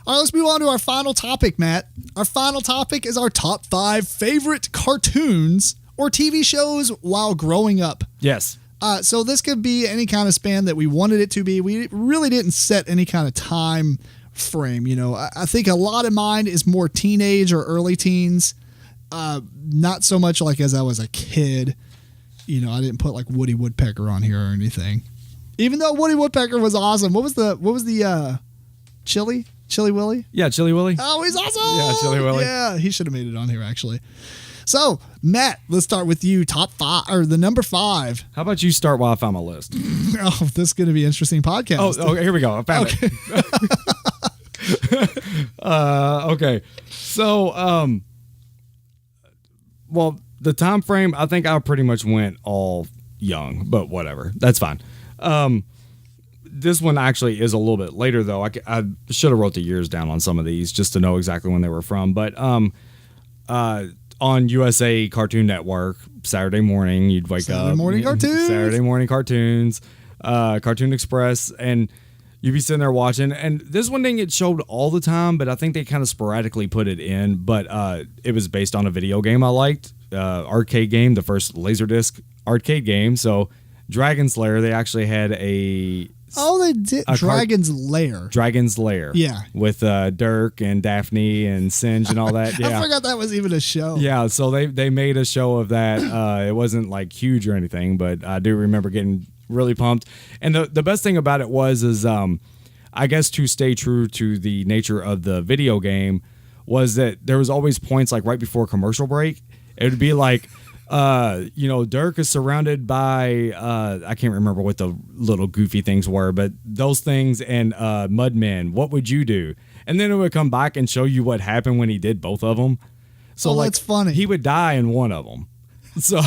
All right, let's move on to our final topic, Matt. Our final topic is our top 5 favorite cartoons or TV shows while growing up. Yes. So this could be any kind of span that we wanted it to be. We really didn't set any kind of time frame. You know, I think a lot of mine is more teenage or early teens. Not so much like as I was a kid. You know, I didn't put like Woody Woodpecker on here or anything. Even though Woody Woodpecker was awesome. What was the Chili Willy? Yeah, Chili Willy. Oh, he's awesome. Yeah, Chili Willy. Yeah, he should have made it on here actually. So, Matt, let's start with you. Top 5 or the number 5. How about you start while I find my list? Oh, this is going to be an interesting podcast. Oh, here we go. I found it. Okay. So, well, the time frame, I think I pretty much went all young, but whatever. That's fine. This one actually is a little bit later, though. I should have wrote the years down on some of these just to know exactly when they were from. But on USA Cartoon Network, Saturday morning, you'd wake up. Saturday morning cartoons, Cartoon Express, and you'd be sitting there watching. And this one didn't get showed all the time, but I think they kind of sporadically put it in. But it was based on a video game I liked, arcade game, the first Laserdisc arcade game. So Dragon Slayer, they actually had a... Oh, they did. Dragon's Lair. Dragon's Lair. Yeah. With Dirk and Daphne and Singe and all that. Yeah. I forgot that was even a show. Yeah, so they made a show of that. It wasn't like huge or anything, but I do remember getting really pumped. And the best thing about it is I guess to stay true to the nature of the video game was that there was always points like right before commercial break. It would be like... Dirk is surrounded by, I can't remember what the little goofy things were, but those things and Mudmen, what would you do? And then it would come back and show you what happened when he did both of them. So that's funny. He would die in one of them. So,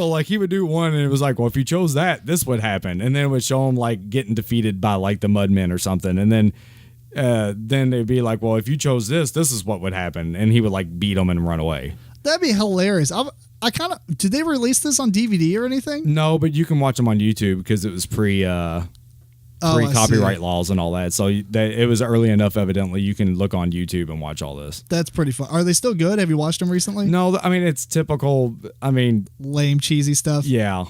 like he would do one and it was like, well, if you chose that, this would happen. And then it would show him like getting defeated by like the Mudmen or something. And then they'd be like, well, if you chose this is what would happen. And he would like beat them and run away. That'd be hilarious. I kind of... Did they release this on DVD or anything? No, but you can watch them on YouTube because it was pre-copyright laws and all that. So it was early enough, evidently. You can look on YouTube and watch all this. That's pretty fun. Are they still good? Have you watched them recently? No, I mean, it's typical, lame, cheesy stuff? Yeah.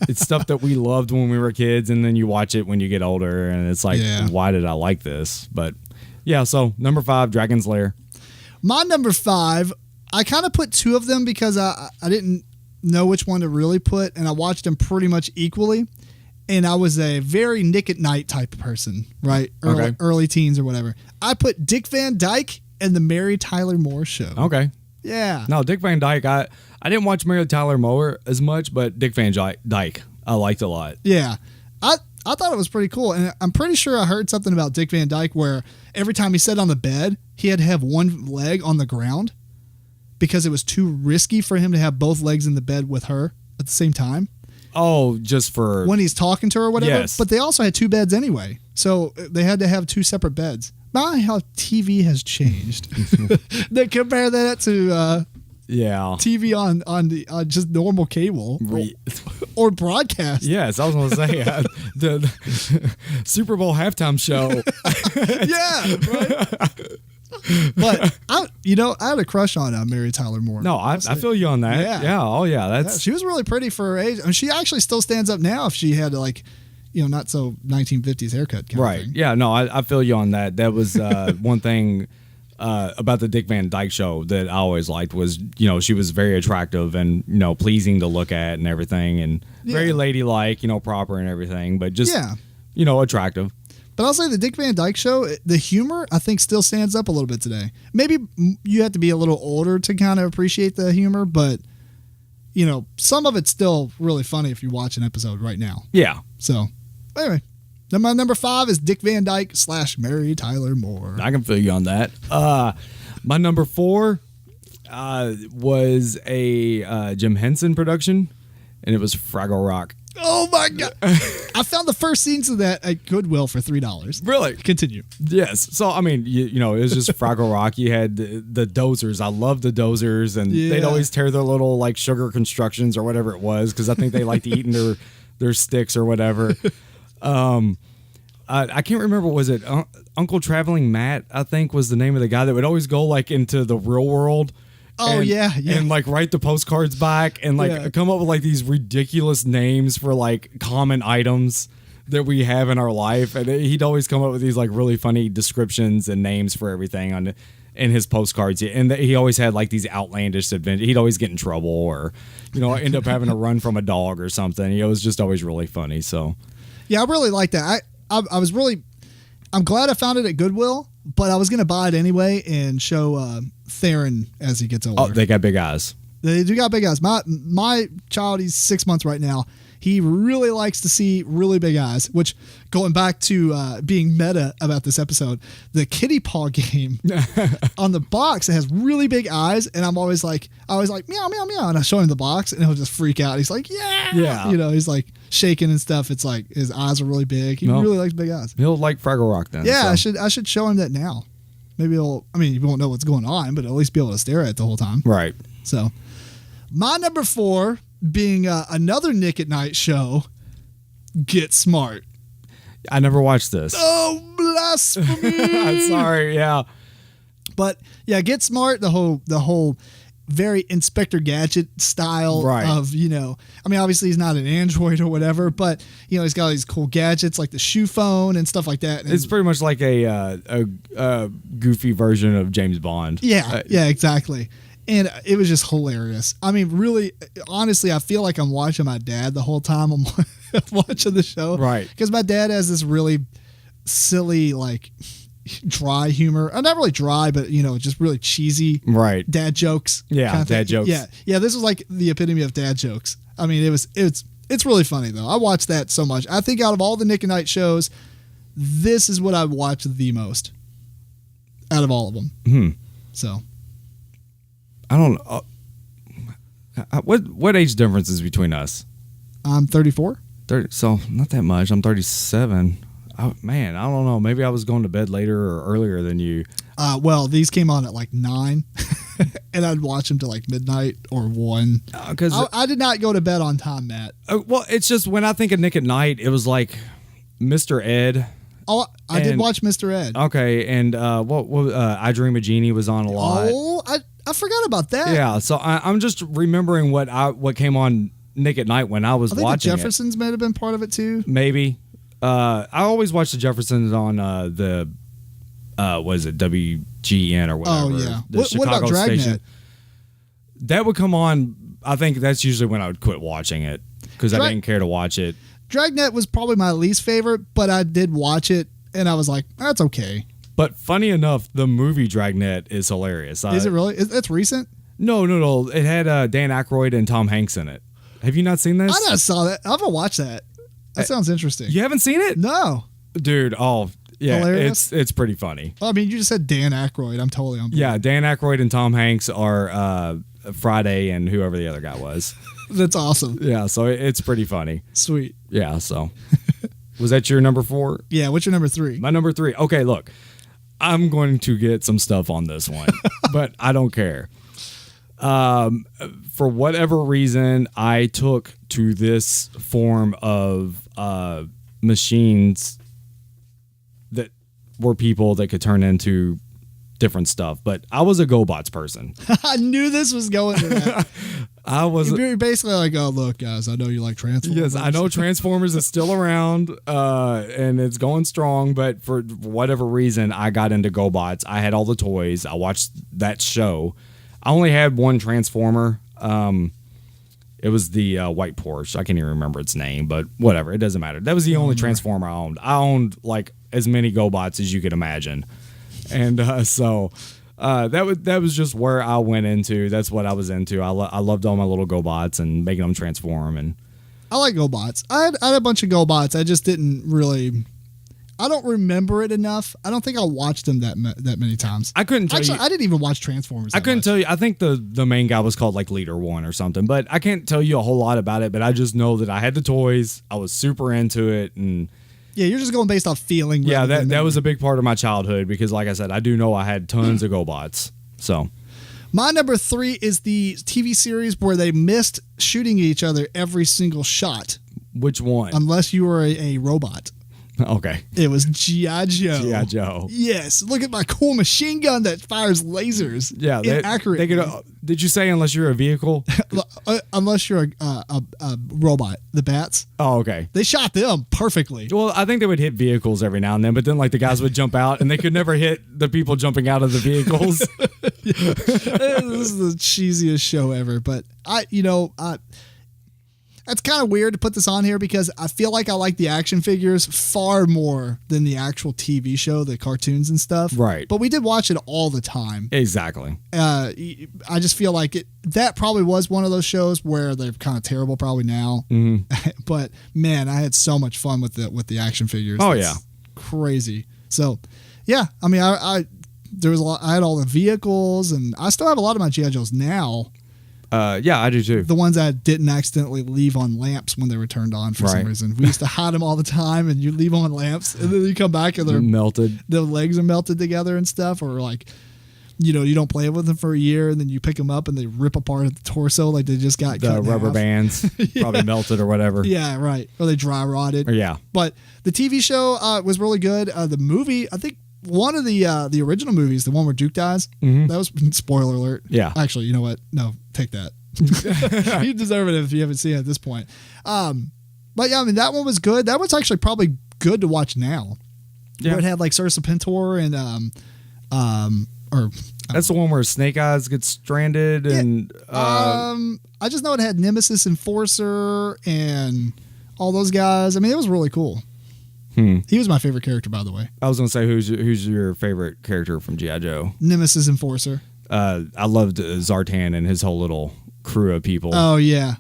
It's stuff that we loved when we were kids, and then you watch it when you get older, and it's like, why did I like this? But, yeah, so number 5, Dragon's Lair. My number 5... I kind of put 2 of them because I didn't know which one to really put, and I watched them pretty much equally. And I was a very Nick at Night type of person, right? Early teens or whatever. I put Dick Van Dyke and the Mary Tyler Moore Show. Okay. Yeah. No, Dick Van Dyke, I didn't watch Mary Tyler Moore as much, but Dick Van Dyke, I liked a lot. Yeah. I thought it was pretty cool. And I'm pretty sure I heard something about Dick Van Dyke where every time he sat on the bed, he had to have one leg on the ground, because it was too risky for him to have both legs in the bed with her at the same time. Oh, just for... when he's talking to her or whatever. Yes. But they also had 2 beds anyway. So they had to have 2 separate beds. My, how TV has changed. They compare that to TV on just normal cable or broadcast. Yes, I was going to say the Super Bowl halftime show. Yeah, right? But I had a crush on Mary Tyler Moore. No, I feel you on that. Yeah. Oh yeah. She was really pretty for her age. I mean, she actually still stands up now if she had not so 1950s haircut kind of thing. Yeah. No, I feel you on that. That was one thing about the Dick Van Dyke Show that I always liked was, she was very attractive and, pleasing to look at and everything, and very ladylike, proper and everything, but just, attractive. But I'll say the Dick Van Dyke Show, the humor, I think, still stands up a little bit today. Maybe you have to be a little older to kind of appreciate the humor, but, some of it's still really funny if you watch an episode right now. Yeah. So, anyway, then my number 5 is Dick Van Dyke / Mary Tyler Moore. I can feel you on that. My number 4 was a Jim Henson production, and it was Fraggle Rock. Oh my God. I found the first scenes of that at Goodwill for $3. Really? Continue. Yes. So, I mean, it was just Fraggle Rock. You had the dozers. I love the dozers. And they'd always tear their little like sugar constructions or whatever it was, because I think they liked eating their sticks or whatever. I can't remember. Was it Uncle Traveling Matt, I think, was the name of the guy that would always go like into the real world. Oh, yeah. And like write the postcards back and like come up with like these ridiculous names for like common items that we have in our life. And he'd always come up with these like really funny descriptions and names for everything in his postcards. And he always had like these outlandish adventures. He'd always get in trouble or, end up having to run from a dog or something. It was just always really funny. So, yeah, I really like that. I'm glad I found it at Goodwill, but I was going to buy it anyway and show Theron as he gets older. Oh, they got big eyes. They do got big eyes. My child, he's 6 months right now. He really likes to see really big eyes, which going back to being meta about this episode, the kitty paw game on the box, it has really big eyes. And I was like, meow, meow, meow. And I show him the box and he'll just freak out. He's like, yeah. He's like shaking and stuff. It's like his eyes are really big. He really likes big eyes. He'll like Fraggle Rock then. Yeah, so. I should show him that now. Maybe he won't know what's going on, but at least be able to stare at it the whole time. Right. So my number 4 being another Nick at Night show, Get Smart. I never watched this. Oh, blasphemy. I'm sorry, yeah. But yeah, Get Smart, the whole very Inspector Gadget style of, obviously he's not an android or whatever, but he's got all these cool gadgets like the shoe phone and stuff like that. And it's pretty much like a goofy version of James Bond. Yeah, exactly. And it was just hilarious. I mean, really, honestly, I feel like I'm watching my dad the whole time I'm watching the show. Right. Because my dad has this really silly, like, dry humor. Not really dry, but, just really cheesy dad jokes. Yeah, kind of dad jokes. Yeah, this was like the epitome of dad jokes. I mean, it's really funny, though. I watched that so much. I think out of all the Nick and Night shows, this is what I watch the most out of all of them. Mm-hmm. So... I don't know. What age difference is between us? I'm 34. 30, so not that much. I'm 37. Man, I don't know. Maybe I was going to bed later or earlier than you. Well, these came on at like 9, and I'd watch them till like midnight or 1. Because I did not go to bed on time, Matt. Well, it's just when I think of Nick at Night, it was like Mr. Ed. Oh, I did watch Mr. Ed. Okay, and what I Dream of Jeannie was on a lot. Oh, I forgot about that. Yeah, so I'm just remembering what came on Nick at Night when I was watching the Jeffersons might have been part of it too. Maybe. I always watched the Jeffersons on the was it WGN or whatever. Oh yeah. The Chicago what about Dragnet? Station. That would come on. I think that's usually when I would quit watching it because I didn't care to watch it. Dragnet was probably my least favorite, but I did watch it and I was like, that's okay. But funny enough, the movie Dragnet is hilarious. Is it really? It's recent? No. It had Dan Aykroyd and Tom Hanks in it. Have you not seen this? I never saw that. I haven't watched that. That sounds interesting. You haven't seen it? No. Dude, yeah, hilarious? It's pretty funny. Well, I mean, you just said Dan Aykroyd. I'm totally on board. Yeah, Dan Aykroyd and Tom Hanks are Friday and whoever the other guy was. That's awesome. Yeah, so it's pretty funny. Sweet. Yeah, so. Was that your number 4? Yeah, what's your number 3? My number 3. Okay, look. I'm going to get some stuff on this one, but I don't care. For whatever reason, I took to this form of machines that were people that could turn into different stuff. But I was a GoBots person. I knew this was going to that. You're basically like, oh, look, guys, I know you like Transformers. Yes, I know Transformers is still around and it's going strong, but for whatever reason, I got into GoBots. I had all the toys. I watched that show. I only had one Transformer. It was the white Porsche. I can't even remember its name, but whatever. It doesn't matter. That was the only Transformer I owned. I owned like as many GoBots as you could imagine. And so... that was just where I went into. That's what I was into. I loved all my little GoBots and making them transform. And I like GoBots. I had a bunch of GoBots. I just didn't really. I don't remember it enough. I don't think I watched them that many times. I couldn't tell you. I didn't even watch Transformers. I couldn't tell you. I think the main guy was called like Leader 1 or something. But I can't tell you a whole lot about it. But I just know that I had the toys. I was super into it and. Yeah, you're just going based off feeling. Yeah, that was a big part of my childhood because, like I said, I do know I had tons of GoBots. So, my number 3 is the TV series where they missed shooting each other every single shot. Which one? Unless you were a robot. Okay. It was G.I. Joe. G.I. Joe. Yes. Look at my cool machine gun that fires lasers. Yeah. Accurate. Did you say unless you're a vehicle? Unless you're a robot. The bats. Oh, okay. They shot them perfectly. Well, I think they would hit vehicles every now and then, but then like the guys would jump out and they could never hit the people jumping out of the vehicles. This is the cheesiest show ever. But it's kind of weird to put this on here because I feel like I like the action figures far more than the actual TV show, the cartoons and stuff. Right. But we did watch it all the time. Exactly. I just feel like that probably was one of those shows where they're kind of terrible probably now. Mm-hmm. But man, I had so much fun with the action figures. Oh, That's crazy. So yeah, I mean, there was a lot. I had all the vehicles, and I still have a lot of my G.I. Joes now. Yeah, I do too. The ones that didn't accidentally leave on lamps when they were turned on for some reason. We used to hide them all the time, and you leave them on lamps, and then you come back and they're melted. The legs are melted together and stuff, or like, you don't play with them for a year, and then you pick them up and they rip apart at the torso like they just got cut in rubber half. Bands probably melted or whatever. Yeah, right. Or they dry rotted. Yeah. But the TV show was really good. The movie, I think. One of the original movies, the one where Duke dies, that was, spoiler alert. Yeah. Actually, you know what? No, take that. You deserve it if you haven't seen it at this point. But yeah, I mean, that one was good. That one's actually probably good to watch now. Yeah. Where it had like Ursa Pintor and, that's the one where Snake Eyes gets stranded and, I just know it had Nemesis Enforcer and all those guys. I mean, it was really cool. He was my favorite character, by the way. I was going to say, who's your favorite character from G.I. Joe? Nemesis Enforcer. I loved Zartan and his whole little crew of people. Oh, yeah.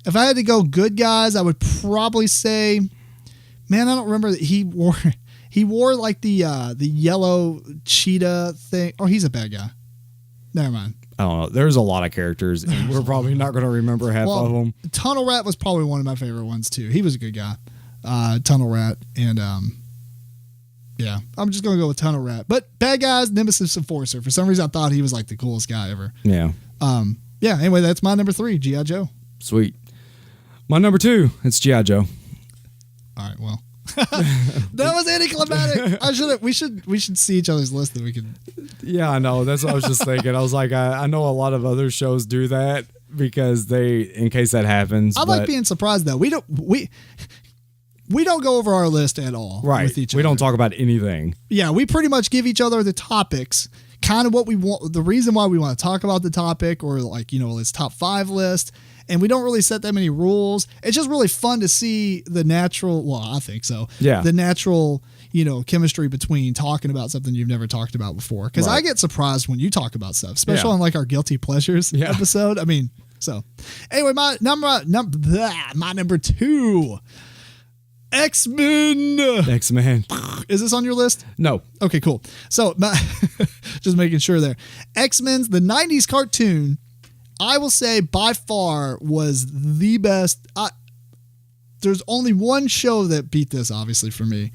If I had to go good guys, I would probably say, man, I don't remember that he wore like the yellow cheetah thing. Oh, he's a bad guy. Never mind. I don't know. There's a lot of characters, and we're probably not going to remember half of them. Tunnel Rat was probably one of my favorite ones, too. He was a good guy. Tunnel Rat and yeah, I'm just gonna go with Tunnel Rat. But bad guys, Nemesis Enforcer. For some reason, I thought he was like the coolest guy ever. Yeah. Yeah. Anyway, that's my number 3, G.I. Joe. Sweet. My number 2, it's G.I. Joe. All right. Well, that was anticlimactic. We should see each other's list that we could. Yeah, I know. That's what I was just thinking. I was like, I know a lot of other shows do that because in case that happens. I like being surprised though. We don't go over our list at all with each other. We don't talk about anything. Yeah, we pretty much give each other the topics, kind of what we want, the reason why we want to talk about the topic, or like, this top 5 list. And we don't really set that many rules. It's just really fun to see the natural, well, I think so. Yeah. The natural, chemistry between talking about something you've never talked about before. Because I get surprised when you talk about stuff, especially on like our Guilty Pleasures episode. I mean, so anyway, my number 2. X-Men. Is this on your list? No. Okay, cool. So, just making sure there. X-Men's, the 90s cartoon, I will say by far was the best. There's only one show that beat this, obviously, for me,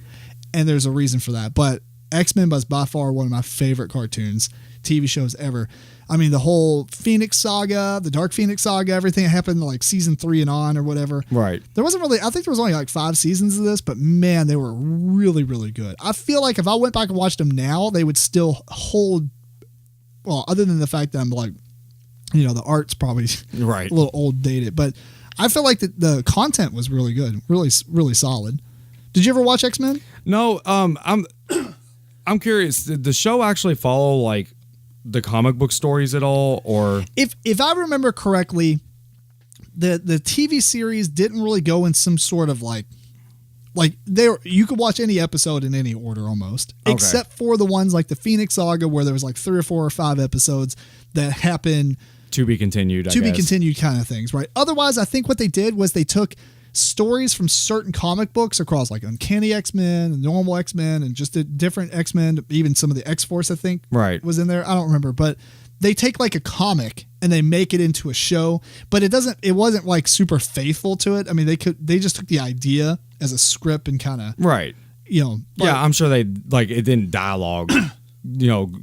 and there's a reason for that. But X-Men was by far one of my favorite cartoons, TV shows ever. I mean, the whole Phoenix saga, the Dark Phoenix saga, everything that happened like season 3 and on or whatever. Right. There wasn't really, I think there was only like 5 seasons of this, but man, they were really, really good. I feel like if I went back and watched them now, they would still hold, well, other than the fact that I'm like, the art's probably a little old dated, but I feel like the content was really good, really, really solid. Did you ever watch X-Men? No. I'm curious. Did the show actually follow like the comic book stories at all, or if I remember correctly, the TV series didn't really go in some sort of like you could watch any episode in any order almost, except for the ones like the Phoenix saga where there was like 3 or 4 or 5 episodes that happened to be continued, be continued kind of things, right? Otherwise, I think what they did was they took stories from certain comic books across like Uncanny X-Men and Normal X-Men and just the different X-Men, even some of the X-Force I think was in there. I don't remember, but they take like a comic and they make it into a show, but it wasn't like super faithful to it. I mean, they just took the idea as a script and kind of yeah, I'm sure they like it didn't dialogue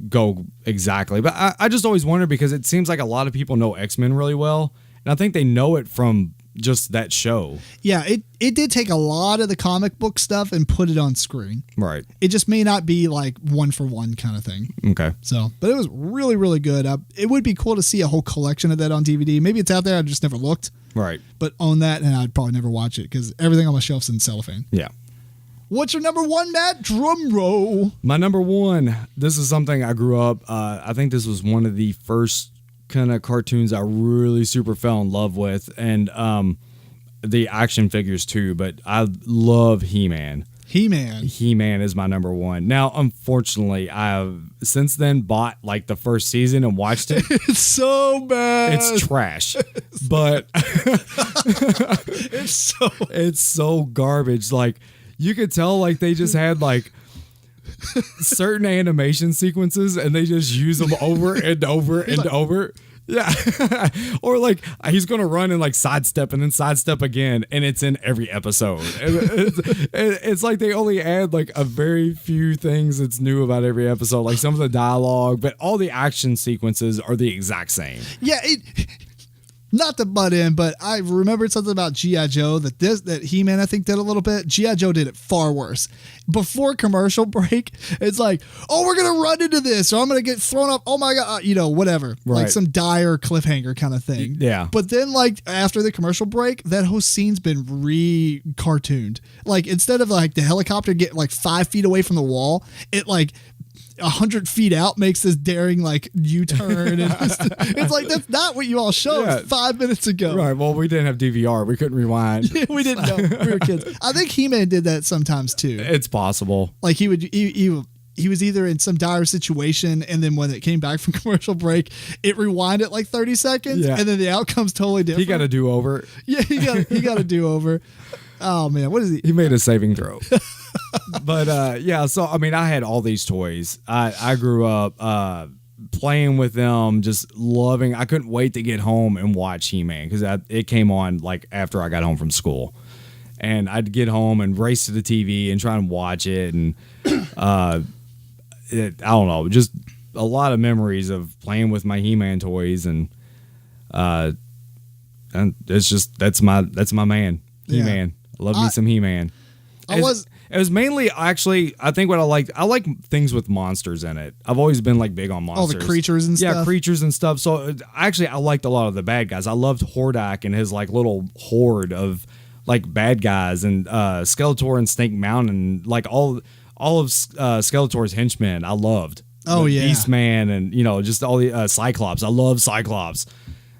go exactly, but I just always wonder because it seems like a lot of people know X-Men really well, and I think they know it from just that show. Yeah, it did take a lot of the comic book stuff and put it on screen. Right. It just may not be like one for one kind of thing. Okay. So, but it was really, really good. It would be cool to see a whole collection of that on DVD. Maybe it's out there. I just never looked. Right. But own that, and I'd probably never watch it because everything on my shelf's in cellophane. Yeah. What's your number one, Matt? Drum roll. My number one, this is something I grew up, I think this was one of the first kind of cartoons I really super fell in love with, and the action figures too, but I love He-Man. He-Man is my number one. Now, unfortunately, I have since then bought like the first season and watched it. It's so bad. It's trash, but it's so garbage. Like, you could tell like they just had like certain animation sequences and they just use them over and over and over. Yeah. Or like he's going to run and like sidestep and then sidestep again. And it's in every episode. It's like they only add like a very few things that's new about every episode. Like some of the dialogue, but all the action sequences are the exact same. Yeah. Not to butt in, but I remembered something about G.I.Joe that He-Man I think did a little bit. G.I.Joe did it far worse. Before commercial break, it's like, oh, we're gonna run into this, or I'm gonna get thrown up. Oh my god, whatever, right. Like some dire cliffhanger kind of thing. Yeah. But then, like after the commercial break, that whole scene's been re-cartooned. Like instead of like the helicopter getting like 5 feet away from the wall, it like 100 feet out makes this daring like U-turn, and it's like that's not what you all showed 5 minutes ago. Right. Well, we didn't have DVR. We couldn't rewind. We didn't know. We were kids. I think He-Man did that sometimes too. It's possible. Like he was either in some dire situation, and then when it came back from commercial break, it rewinded like 30 seconds, and then the outcome's totally different. He got a do-over. Yeah, he got a do-over. Oh man, what is he? He made a saving throw. But yeah, so I mean, I had all these toys. I grew up playing with them, just loving. I couldn't wait to get home and watch He-Man because it came on like after I got home from school, and I'd get home and race to the TV and try and watch it, and I don't know, just a lot of memories of playing with my He-Man toys, and it's just that's my man, He-Man. Love me some He-Man. It was mainly actually, I think what I like things with monsters in it. I've always been like big on monsters. Oh, the creatures and stuff. Yeah, creatures and stuff. So actually, I liked a lot of the bad guys. I loved Hordak and his like little horde of like bad guys, and Skeletor and Snake Mountain, like all of Skeletor's henchmen. I loved. Oh yeah, Beastman, and just all the Cyclops. I love Cyclops,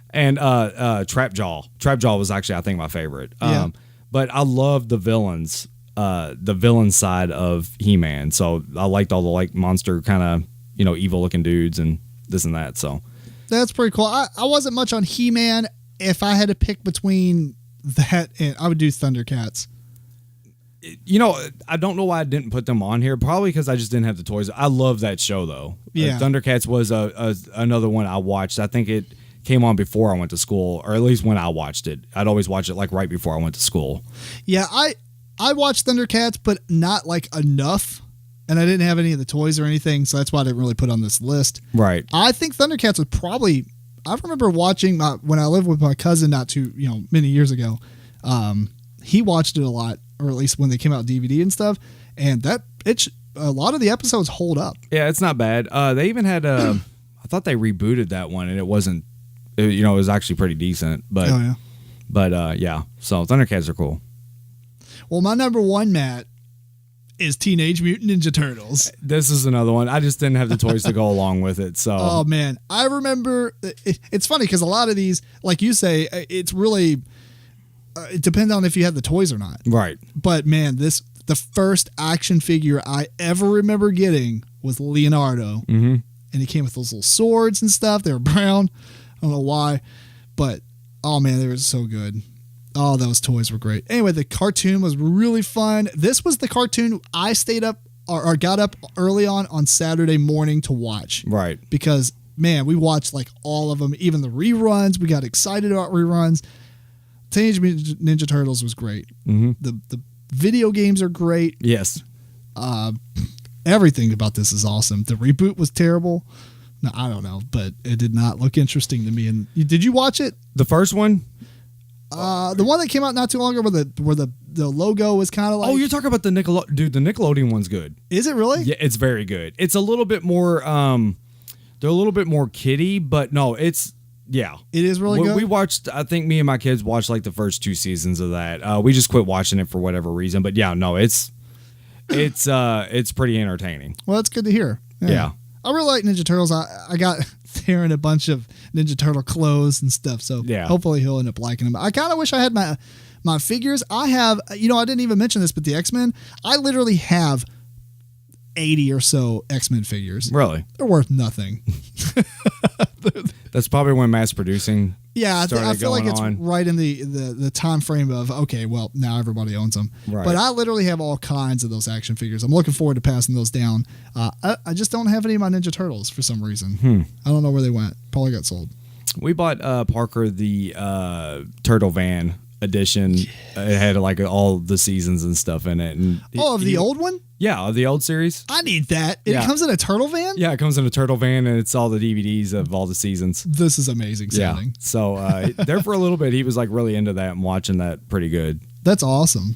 and Trapjaw. Trapjaw was actually I think my favorite. Yeah. But I loved the villains. The villain side of He-Man, so I liked all the like monster kind of evil looking dudes and this and that. So that's pretty cool. I wasn't much on He-Man. If I had to pick between that and I would do Thundercats. I don't know why I didn't put them on here. Probably because I just didn't have the toys. I love that show though. Yeah, Thundercats was another one I watched. I think it came on before I went to school, or at least when I watched it. I'd always watch it like right before I went to school. Yeah, I watched Thundercats, but not like enough, and I didn't have any of the toys or anything, so that's why I didn't really put on this list. Right. I think Thundercats was probably. I remember watching when I lived with my cousin not too many years ago. He watched it a lot, or at least when they came out DVD and stuff, and a lot of the episodes hold up. Yeah, it's not bad. They even had I thought they rebooted that one, and it wasn't. It was actually pretty decent, but yeah. So Thundercats are cool. Well, my number one, Matt, is Teenage Mutant Ninja Turtles. This is another one. I just didn't have the toys to go along with it. So, oh man, I remember. It's funny because a lot of these, like you say, it's really it depends on if you have the toys or not. Right. But man, the first action figure I ever remember getting was Leonardo, and he came with those little swords and stuff. They were brown. I don't know why, but oh man, they were so good. Oh, those toys were great. Anyway, the cartoon was really fun. This was the cartoon I stayed up or got up early on Saturday morning to watch. Right. Because, man, we watched like all of them, even the reruns. We got excited about reruns. Teenage Mutant Ninja Turtles was great. Mm-hmm. The video games are great. Yes. Everything about this is awesome. The reboot was terrible. No, I don't know, but it did not look interesting to me. And did you watch it? The first one? The one that came out not too long ago where the logo was kind of like. Oh, you're talking about the Nickelodeon. Dude, the Nickelodeon one's good. Is it really? Yeah, it's very good. It's a little bit more, they're a little bit more kiddie, but no, it's, yeah. It is really good? We watched, I think me and my kids watched like the first 2 seasons of that. We just quit watching it for whatever reason, but yeah, no, it's pretty entertaining. Well, that's good to hear. Yeah. I really like Ninja Turtles. I got Theron a bunch of Ninja Turtle clothes and stuff, so hopefully he'll end up liking them. I kind of wish I had my figures. I have, I didn't even mention this, but the X-Men, I literally have 80 or so X-Men figures. Really? They're worth nothing. That's probably when mass producing I feel like it's on. right in the time frame of, okay, well, now everybody owns them. Right. But I literally have all kinds of those action figures. I'm looking forward to passing those down. I just don't have any of my Ninja Turtles for some reason. I don't know where they went. Probably got sold. We bought Parker the Turtle Van edition. It had like all the seasons and stuff in it. And of the old one? Yeah, of the old series. I need that. It comes in a turtle van? Yeah, it comes in a turtle van, and it's all the DVDs of all the seasons. This is amazing sounding. Yeah. So there for a little bit, he was like really into that and watching that pretty good. That's awesome.